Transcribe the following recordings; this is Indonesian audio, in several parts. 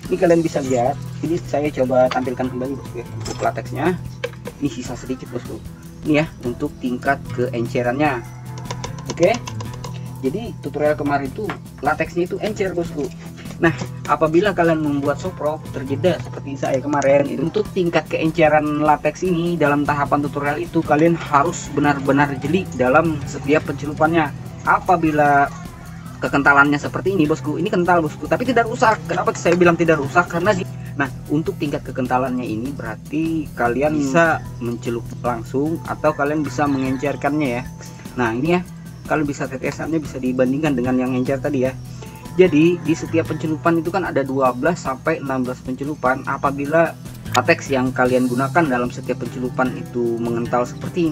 Ini kalian bisa lihat, ini saya coba tampilkan kembali bosku ya, untuk lateksnya. Ini sisa sedikit bosku. Ini ya untuk tingkat keencerannya. Oke. Jadi tutorial kemarin itu lateksnya itu encer bosku. Nah, apabila kalian membuat soprok terjeda seperti saya kemarin, itu untuk tingkat keenceran lateks ini dalam tahapan tutorial itu kalian harus benar-benar jeli dalam setiap pencelupannya. Apabila kekentalannya seperti ini bosku, ini kental bosku, tapi tidak rusak. Kenapa saya bilang tidak rusak? Karena nah, untuk tingkat kekentalannya ini berarti kalian bisa mencelup langsung atau kalian bisa mengencerkannya ya. Nah, ini ya, kalian bisa tetesannya bisa dibandingkan dengan yang encer tadi ya. Jadi di setiap pencelupan itu kan ada 12 sampai 16 pencelupan. Apabila lateks yang kalian gunakan dalam setiap pencelupan itu mengental seperti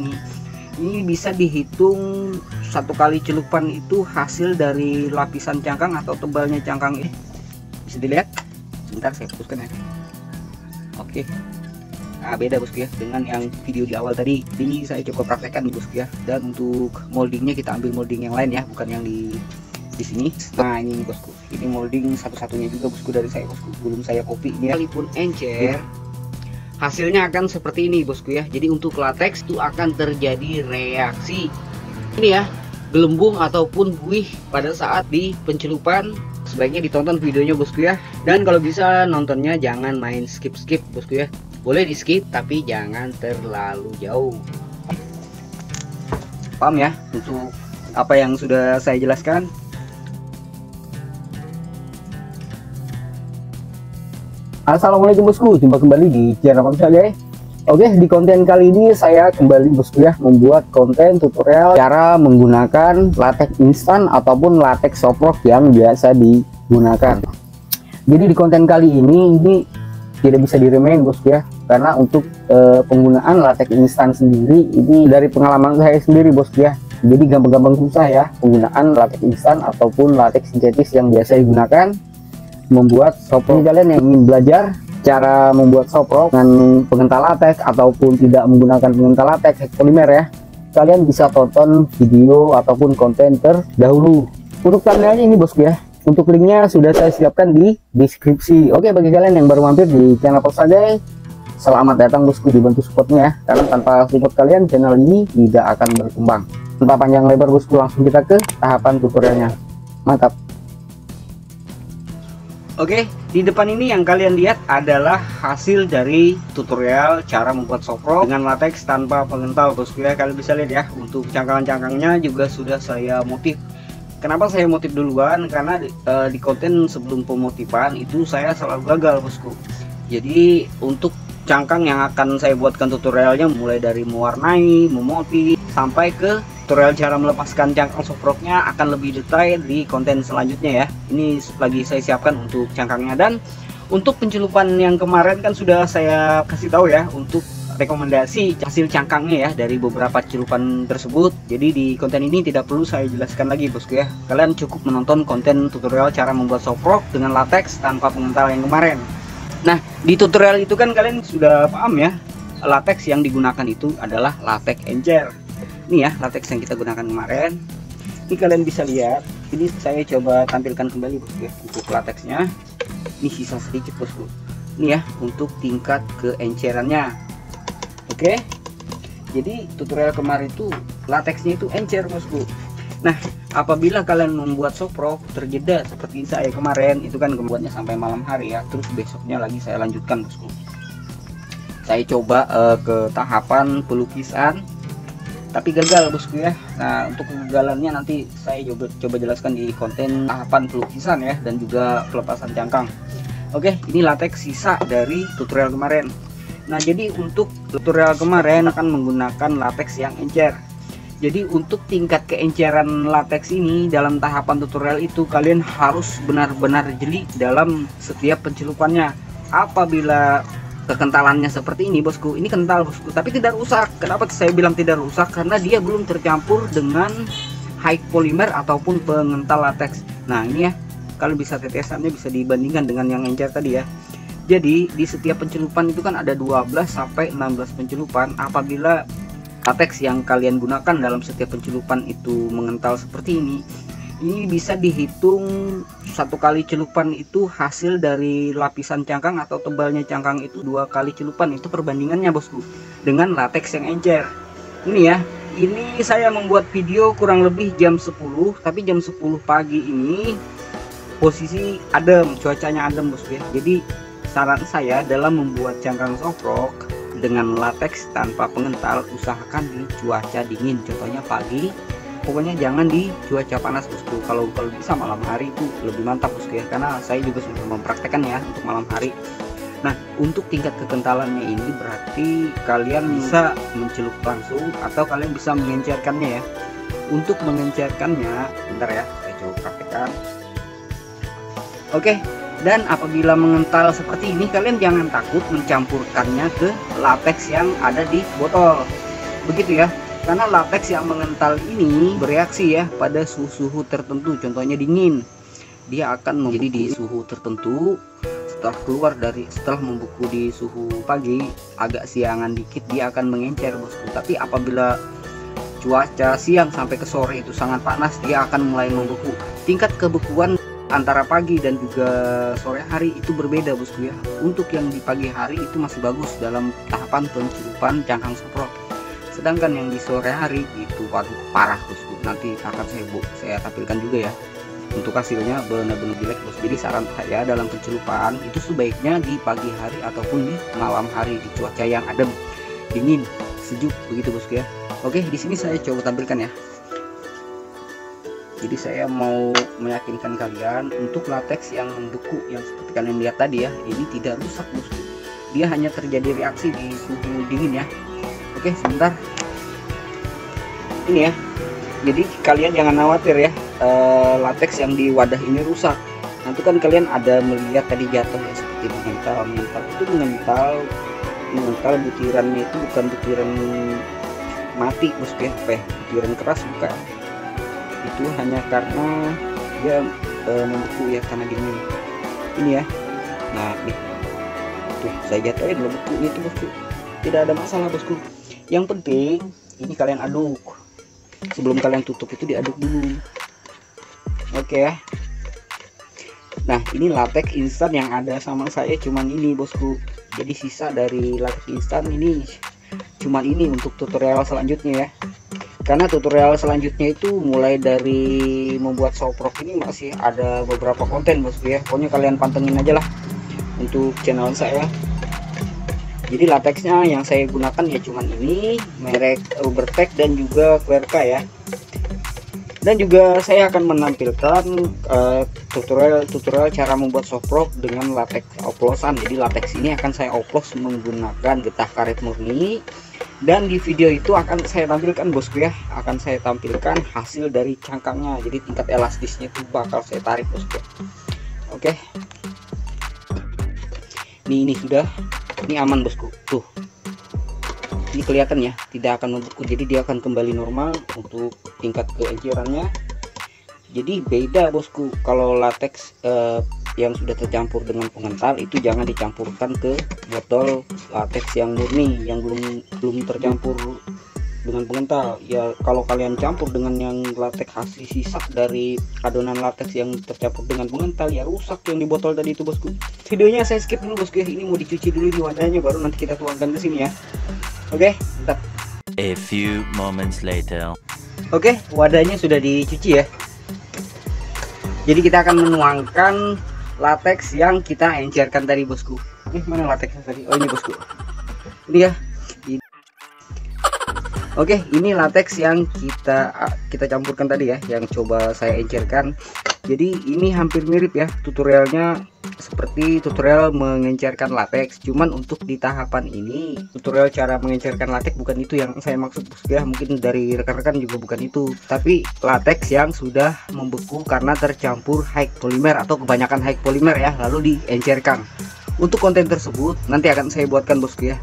ini bisa dihitung satu kali celupan itu hasil dari lapisan cangkang atau tebalnya cangkang ini. Bisa dilihat. Bentar saya fokuskan ya. Oke. Nah, beda bosku ya dengan yang video di awal tadi. Ini saya coba praktekkan bosku ya. Dan untuk moldingnya kita ambil molding yang lain ya, bukan yang di sini. Nah, ini bosku, ini molding satu-satunya juga bosku dari saya bosku, belum saya copy ini ya. Walaupun encer, hasilnya akan seperti ini bosku ya. Jadi untuk lateks itu akan terjadi reaksi ini ya, gelembung ataupun buih pada saat di pencelupan. Sebaiknya ditonton videonya bosku ya. Dan kalau bisa nontonnya jangan main skip bosku ya. Boleh di skip tapi jangan terlalu jauh. Paham ya untuk apa yang sudah saya jelaskan? Assalamualaikum bosku, jumpa kembali di channel saya. Oke, di konten kali ini saya kembali bosku ya membuat konten tutorial cara menggunakan latex instan ataupun latex soprok yang biasa digunakan. Jadi di konten kali ini tidak bisa diremehin bosku ya, karena untuk penggunaan latex instan sendiri ini dari pengalaman saya sendiri bosku ya. Jadi gampang-gampang susah ya penggunaan latex instan ataupun latex sintetis yang biasa digunakan membuat soprok. Kalian yang ingin belajar cara membuat soprok dengan pengental latex ataupun tidak menggunakan pengental latex polimer ya, kalian bisa tonton video ataupun konten terdahulu. Untuk thumbnailnya ini bosku ya, untuk linknya sudah saya siapkan di deskripsi. Oke, bagi kalian yang baru mampir di channel saya, selamat datang bosku, dibantu supportnya ya, karena tanpa support kalian channel ini tidak akan berkembang. Tanpa panjang lebar bosku, langsung kita ke tahapan tutorialnya. Mantap. Oke, di depan ini yang kalian lihat adalah hasil dari tutorial cara membuat soprok dengan latex tanpa pengental bosku ya. Kalian bisa lihat ya, untuk cangkang-cangkangnya juga sudah saya motif. Kenapa saya motif duluan? Karena di konten sebelum pemotifan itu saya selalu gagal bosku. Jadi untuk cangkang yang akan saya buatkan tutorialnya mulai dari mewarnai, memotif, sampai ke tutorial cara melepaskan cangkang soproknya akan lebih detail di konten selanjutnya ya. Ini lagi saya siapkan untuk cangkangnya. Dan untuk pencelupan yang kemarin kan sudah saya kasih tahu ya untuk rekomendasi hasil cangkangnya ya dari beberapa celupan tersebut. Jadi di konten ini tidak perlu saya jelaskan lagi bosku ya. Kalian cukup menonton konten tutorial cara membuat soprok dengan latex tanpa pengental yang kemarin. Nah, di tutorial itu kan kalian sudah paham ya, latex yang digunakan itu adalah latex encer. Ini ya latex yang kita gunakan kemarin. Ini kalian bisa lihat, ini saya coba tampilkan kembali bosku ya, untuk lateksnya. Ini sisa sedikit bosku. Ini ya untuk tingkat keencerannya. Oke, jadi tutorial kemarin itu lateksnya itu encer bosku. Nah, apabila kalian membuat soprok terjeda seperti saya kemarin, itu kan membuatnya sampai malam hari ya, terus besoknya lagi saya lanjutkan bosku. Saya coba ke tahapan pelukisan, tapi gagal bosku ya. Nah, untuk kegagalannya nanti saya coba jelaskan di konten tahapan pelukisan ya, dan juga pelepasan cangkang. Oke, ini latex sisa dari tutorial kemarin. Nah, jadi untuk tutorial kemarin akan menggunakan latex yang encer. Jadi untuk tingkat keenceran latex ini dalam tahapan tutorial itu kalian harus benar-benar jeli dalam setiap pencelupannya. Apabila kekentalannya seperti ini bosku, ini kental bosku, tapi tidak rusak. Kenapa saya bilang tidak rusak? Karena dia belum tercampur dengan high polymer ataupun pengental latex. Nah, ini ya, kalian bisa tetesannya bisa dibandingkan dengan yang encer tadi ya. Jadi di setiap pencelupan itu kan ada 12 sampai 16 pencelupan. Apabila latex yang kalian gunakan dalam setiap pencelupan itu mengental seperti ini Ini bisa dihitung satu kali celupan itu hasil dari lapisan cangkang atau tebalnya cangkang itu 2 kali celupan, itu perbandingannya bosku dengan latex yang encer. Ini ya, ini saya membuat video kurang lebih jam 10, tapi jam 10 pagi ini posisi adem, cuacanya adem bosku ya. Jadi saran saya dalam membuat cangkang soprok dengan latex tanpa pengental, usahakan di cuaca dingin, contohnya pagi. Pokoknya jangan di cuaca panas bosku. Kalau bisa malam hari itu lebih mantap bosku ya, karena saya juga sudah mempraktekkan ya untuk malam hari. Nah, untuk tingkat kekentalannya ini berarti kalian bisa mencelup langsung atau kalian bisa mengencerkannya ya. Untuk mengencerkannya, bentar ya, saya coba praktekkan. Oke, dan apabila mengental seperti ini, kalian jangan takut mencampurkannya ke latex yang ada di botol. Begitu ya. Karena latex yang mengental ini bereaksi ya pada suhu tertentu, contohnya dingin. Dia akan menjadi di suhu tertentu. Setelah membeku di suhu pagi, agak siangan dikit dia akan mengencer bosku. Tapi apabila cuaca siang sampai ke sore itu sangat panas, dia akan mulai membeku. Tingkat kebekuan antara pagi dan juga sore hari itu berbeda bosku ya. Untuk yang di pagi hari itu masih bagus dalam tahapan pencelupan cangkang soprok. Sedangkan yang di sore hari itu waduh parah bosku. Nanti akan saya tampilkan juga ya. Untuk hasilnya benar-benar jelek bos. Jadi saran saya dalam pencelupan itu sebaiknya di pagi hari ataupun di malam hari di cuaca yang adem, dingin, sejuk begitu bosku ya. Oke, di sini saya coba tampilkan ya. Jadi saya mau meyakinkan kalian untuk latex yang membeku yang seperti kalian lihat tadi ya, ini tidak rusak bosku. Dia hanya terjadi reaksi di suhu dingin ya. Oke, sebentar. Ini ya. Jadi kalian jangan khawatir ya, latex yang di wadah ini rusak. Nanti kan kalian ada melihat tadi jatuh ya, seperti mengental itu mengental butirannya itu bukan butiran mati bosku ya, butiran keras bukan. Itu hanya karena dia membeku ya, karena dingin. Ini ya. Nah, nih. Tuh, saya jatuhin beku itu bosku. Tidak ada masalah bosku. Yang penting ini kalian aduk. Sebelum kalian tutup itu diaduk dulu. Oke ya. Nah, ini latex instan yang ada sama saya cuman ini bosku. Jadi sisa dari latex instan ini cuman ini untuk tutorial selanjutnya ya. Karena tutorial selanjutnya itu mulai dari membuat soprok ini masih ada beberapa konten bosku ya. Pokoknya kalian pantengin aja lah untuk channel saya. Jadi latexnya yang saya gunakan ya cuman ini, merek Rubbertech dan juga Querca ya. Dan juga saya akan menampilkan tutorial cara membuat soprok dengan latex oplosan. Jadi latex ini akan saya oplos menggunakan getah karet murni. Dan di video itu akan saya tampilkan bosku ya, akan saya tampilkan hasil dari cangkangnya. Jadi tingkat elastisnya itu bakal saya tarik bosku. Oke. Ini sudah. Ini aman bosku. Tuh. Ini kelihatan ya, tidak akan membeku. Jadi dia akan kembali normal untuk tingkat keencerannya. Jadi beda bosku. Kalau latex yang sudah tercampur dengan pengental itu jangan dicampurkan ke botol latex yang murni yang belum tercampur dengan pengental ya. Kalau kalian campur dengan yang latex hasil sisa dari adonan latex yang tercampur dengan pengental ya rusak yang di botol tadi itu bosku. Videonya saya skip dulu bosku ya, ini mau dicuci dulu di wadahnya baru nanti kita tuangkan ke sini ya. Oke, bentar. A few moments later. Oke, wadahnya sudah dicuci ya. Jadi kita akan menuangkan latex yang kita encerkan tadi bosku. Mana latexnya tadi? Oh ini bosku. Ini ya. Oke, ini latex yang kita campurkan tadi ya, yang coba saya encerkan. Jadi ini hampir mirip ya tutorialnya seperti tutorial mengencerkan latex. Cuman untuk di tahapan ini tutorial cara mengencerkan latex bukan itu yang saya maksud ya. Mungkin dari rekan-rekan juga bukan itu. Tapi latex yang sudah membeku karena tercampur high polymer atau kebanyakan high polymer ya, lalu diencerkan. Untuk konten tersebut nanti akan saya buatkan bosku ya.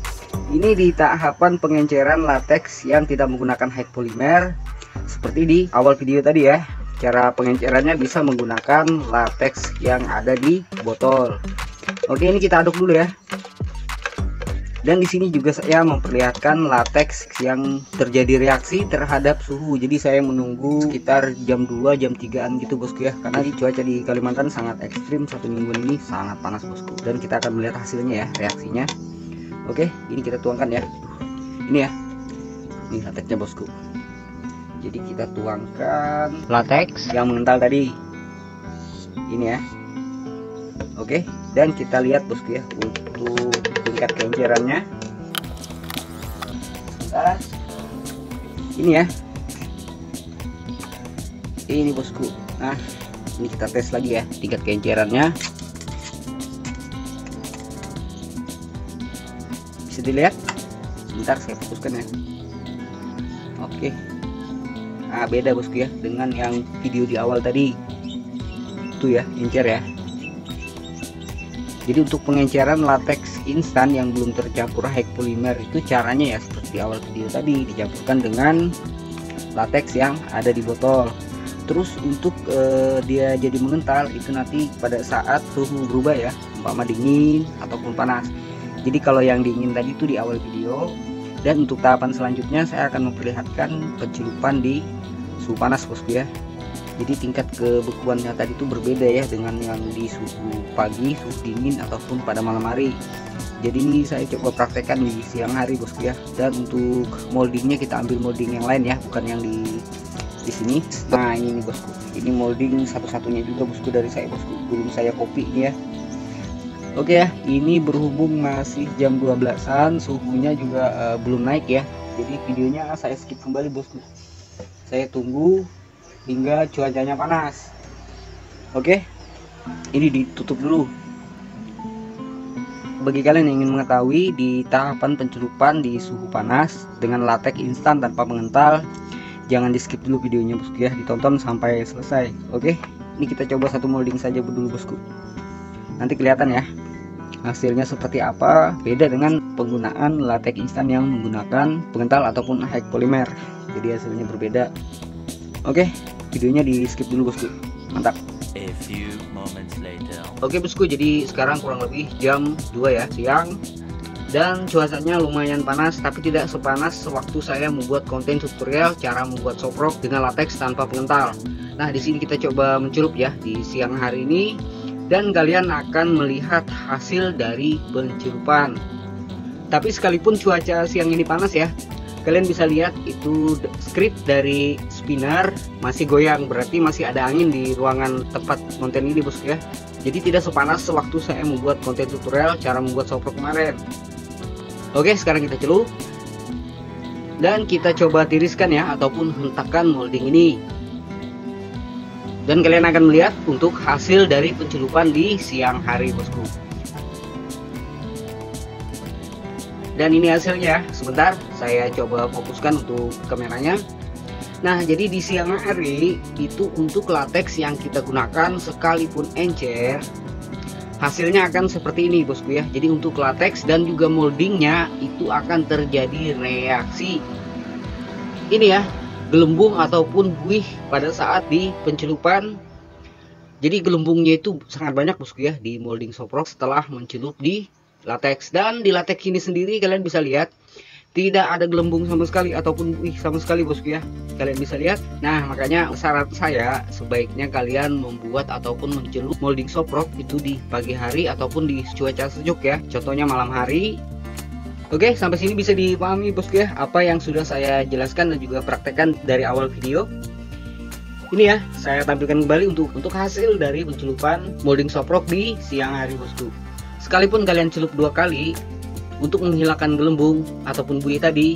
Ini di tahapan pengenceran latex yang tidak menggunakan high polymer seperti di awal video tadi ya. Cara pengencerannya bisa menggunakan latex yang ada di botol. Oke, ini kita aduk dulu ya. Dan di sini juga saya memperlihatkan latex yang terjadi reaksi terhadap suhu. Jadi saya menunggu sekitar jam 2 jam 3an gitu bosku ya, karena di cuaca di Kalimantan sangat ekstrim, 1 minggu ini sangat panas bosku. Dan kita akan melihat hasilnya ya, reaksinya. Oke, ini kita tuangkan ya. Ini ya, ini latexnya bosku. Jadi kita tuangkan latex yang mengental tadi ini ya. Oke, dan kita lihat bosku ya untuk tingkat keencerannya. Sebentar. Ini ya, ini bosku. Nah, ini kita tes lagi ya tingkat keencerannya. Bisa dilihat. Sebentar saya fokuskan ya. Oke. Nah, beda bosku ya dengan yang video di awal tadi. Itu ya, encer ya. Jadi untuk pengenceran latex instan yang belum tercampur high polymer itu caranya ya seperti awal video tadi, dicampurkan dengan latex yang ada di botol. Terus untuk dia jadi mengental itu nanti pada saat suhu berubah ya, umpama dingin ataupun panas. Jadi kalau yang dingin tadi itu di awal video, dan untuk tahapan selanjutnya saya akan memperlihatkan pencelupan di suhu panas bosku ya. Jadi tingkat kebekuannya tadi itu berbeda ya dengan yang di suhu pagi, suhu dingin ataupun pada malam hari. Jadi ini saya coba praktekkan di siang hari bosku ya. Dan untuk moldingnya kita ambil molding yang lain ya, bukan yang di sini. Nah ini nih bosku, ini molding satu-satunya juga bosku dari saya bosku, belum saya copy ini ya. Oke ya, ini berhubung masih jam 12-an, suhunya juga belum naik ya. Jadi videonya saya skip kembali bosku. Saya tunggu hingga cuacanya panas. Oke, ini ditutup dulu. Bagi kalian yang ingin mengetahui di tahapan pencelupan di suhu panas dengan latex instan tanpa pengental, jangan di skip dulu videonya bosku ya, ditonton sampai selesai. Oke, ini kita coba satu molding saja dulu bosku. Nanti kelihatan ya hasilnya seperti apa, beda dengan penggunaan latex instan yang menggunakan pengental ataupun high polymer. Jadi hasilnya berbeda. Oke, videonya di skip dulu bosku. Mantap. A few moments later. Oke bosku, jadi sekarang kurang lebih jam 2 ya siang, dan cuacanya lumayan panas, tapi tidak sepanas sewaktu saya membuat konten tutorial cara membuat soprok dengan latex tanpa pengental. Nah, di sini kita coba mencelup ya di siang hari ini, dan kalian akan melihat hasil dari pencelupan. Tapi sekalipun cuaca siang ini panas ya, kalian bisa lihat itu script dari spinner masih goyang, berarti masih ada angin di ruangan tempat konten ini bosku ya. Jadi tidak sepanas sewaktu saya membuat konten tutorial cara membuat soprok kemarin. Oke, sekarang kita celup dan kita coba tiriskan ya ataupun hentakkan molding ini. Dan kalian akan melihat untuk hasil dari pencelupan di siang hari bosku. Dan ini hasilnya. Sebentar saya coba fokuskan untuk kameranya. Nah, jadi di siang hari itu untuk latex yang kita gunakan sekalipun encer, hasilnya akan seperti ini bosku ya. Jadi untuk latex dan juga moldingnya itu akan terjadi reaksi ini ya, gelembung ataupun buih pada saat di pencelupan. Jadi gelembungnya itu sangat banyak bosku ya di molding soprok setelah mencelup di latex. Dan di latex ini sendiri kalian bisa lihat tidak ada gelembung sama sekali ataupun buih sama sekali bosku ya, kalian bisa lihat. Nah, makanya saran saya sebaiknya kalian membuat ataupun mencelup molding soprok itu di pagi hari ataupun di cuaca sejuk ya, contohnya malam hari. Oke, sampai sini bisa dipahami bosku ya apa yang sudah saya jelaskan dan juga praktekkan dari awal video. Ini ya, saya tampilkan kembali untuk hasil dari pencelupan molding soprok di siang hari bosku. Sekalipun kalian celup 2 kali untuk menghilangkan gelembung ataupun buih tadi,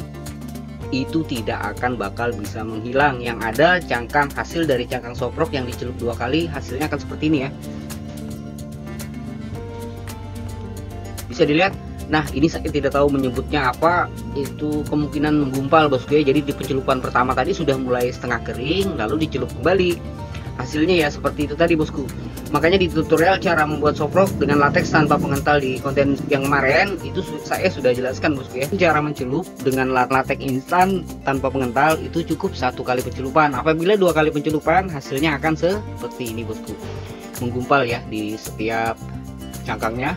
itu tidak akan bakal bisa menghilang. Yang ada cangkang, hasil dari cangkang soprok yang dicelup 2 kali hasilnya akan seperti ini ya. Bisa dilihat. Nah, ini saya tidak tahu menyebutnya apa, itu kemungkinan menggumpal bosku ya. Jadi di pencelupan pertama tadi sudah mulai setengah kering, lalu dicelup kembali. Hasilnya ya seperti itu tadi bosku. Makanya di tutorial cara membuat soprok dengan latex tanpa pengental di konten yang kemarin itu saya sudah jelaskan bosku ya. Cara mencelup dengan latex instan tanpa pengental itu cukup 1 kali pencelupan. Apabila 2 kali pencelupan hasilnya akan seperti ini bosku, menggumpal ya di setiap cangkangnya.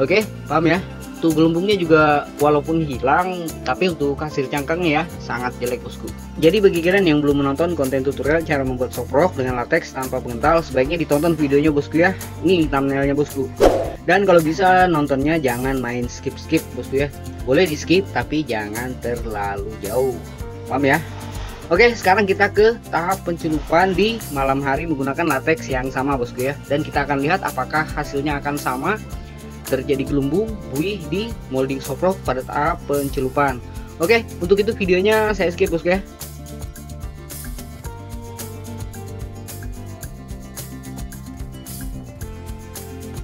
Oke, paham ya? Untuk gelembungnya juga walaupun hilang, tapi untuk hasil cangkangnya ya sangat jelek bosku. Jadi bagi kalian yang belum menonton konten tutorial cara membuat soprok dengan latex tanpa pengental, sebaiknya ditonton videonya bosku ya. Ini thumbnailnya bosku. Dan kalau bisa nontonnya jangan main skip bosku ya. Boleh di skip tapi jangan terlalu jauh. Paham ya? Oke, sekarang kita ke tahap pencelupan di malam hari menggunakan latex yang sama bosku ya. Dan kita akan lihat apakah hasilnya akan sama, terjadi gelembung, buih di molding soprok pada tahap pencelupan. Oke, untuk itu videonya saya skip bosku ya.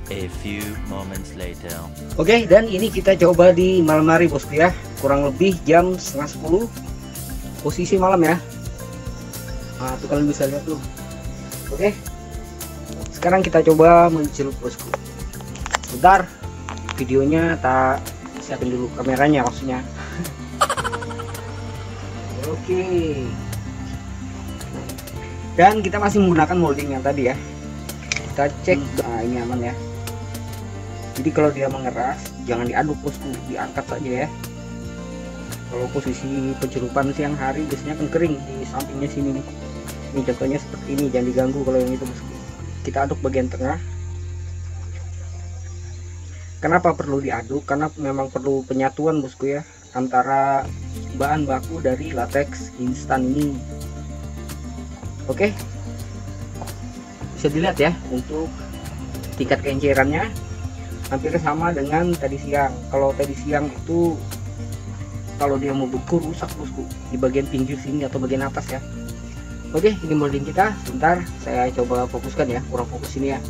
A few moments later. Oke, dan ini kita coba di malam hari bosku ya, kurang lebih jam setengah 10, posisi malam ya. Nah, tuh kalian bisa lihat tuh. Oke, sekarang kita coba mencelup bosku. Bentar, videonya tak siapin dulu kameranya maksudnya. Oke, dan kita masih menggunakan molding yang tadi ya. Kita cek, nah ini aman ya. Jadi kalau dia mengeras jangan diaduk bosku, diangkat saja ya. Kalau posisi pencelupan siang hari biasanya kan kering di sampingnya sini nih. Ini contohnya seperti ini, jangan diganggu kalau yang itu bosku. Kita aduk bagian tengah. Kenapa perlu diaduk? Karena memang perlu penyatuan bosku ya antara bahan baku dari latex instan ini. Oke, bisa dilihat ya untuk tingkat keencerannya hampir sama dengan tadi siang. Kalau tadi siang itu kalau dia mau beku rusak bosku di bagian pinggir sini atau bagian atas ya. Oke, ini molding kita. Bentar saya coba fokuskan ya, kurang fokus ini ya.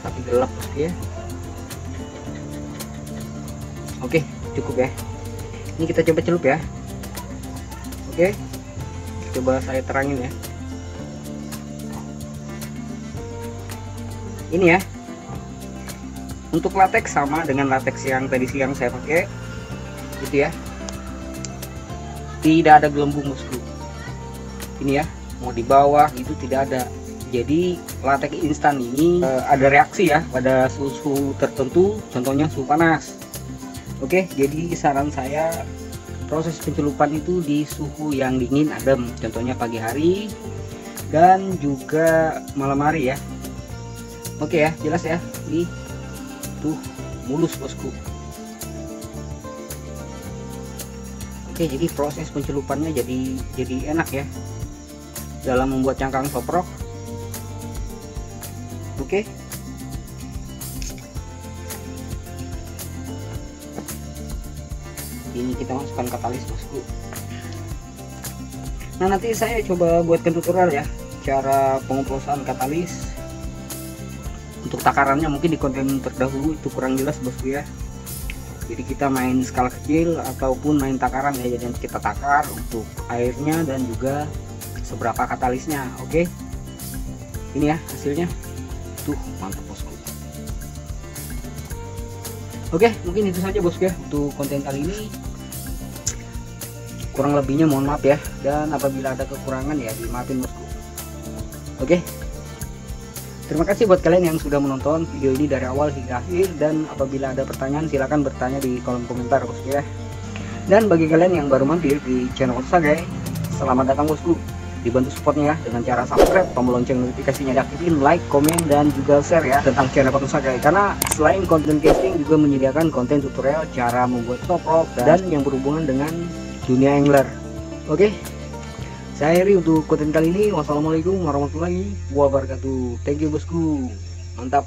Tapi gelap bosku ya. Oke, cukup ya. Ini kita coba celup ya. Oke, coba saya terangin ya. Ini ya, untuk latex sama dengan latex yang tadi siang saya pakai gitu ya, tidak ada gelembung bosku. Ini ya, mau di bawah itu tidak ada. Jadi latex instan ini ada reaksi ya pada suhu tertentu, contohnya suhu panas. Oke, jadi saran saya proses pencelupan itu di suhu yang dingin adem, contohnya pagi hari dan juga malam hari ya. Oke ya, jelas ya. Nih tuh mulus bosku. Oke, jadi proses pencelupannya jadi enak ya dalam membuat cangkang soprok. Oke, ini kita masukkan katalis bosku. Nah, nanti saya coba buatkan tutorial ya cara pengoplosan katalis. Untuk takarannya mungkin di konten terdahulu itu kurang jelas bosku ya. Jadi kita main skala kecil ataupun main takaran ya. Jadi nanti kita takar untuk airnya dan juga seberapa katalisnya. Oke, ini ya hasilnya. Tuh mantap bosku. Oke, mungkin itu saja bosku ya untuk konten kali ini. Kurang lebihnya mohon maaf ya, dan apabila ada kekurangan ya dimaafin bosku. Oke, terima kasih buat kalian yang sudah menonton video ini dari awal hingga akhir, dan apabila ada pertanyaan silahkan bertanya di kolom komentar bosku ya. Dan bagi kalian yang baru mampir di channel Sagai, selamat datang bosku. Dibantu supportnya ya dengan cara subscribe, tombol lonceng notifikasinya diaktifin, like, komen, dan juga share ya tentang channel Sagai. Karena selain konten casting juga menyediakan konten tutorial cara membuat soprok dan yang berhubungan dengan dunia angler. Oke, saya akhiri untuk konten kali ini. Wassalamualaikum warahmatullahi wabarakatuh. Thank you bosku, mantap.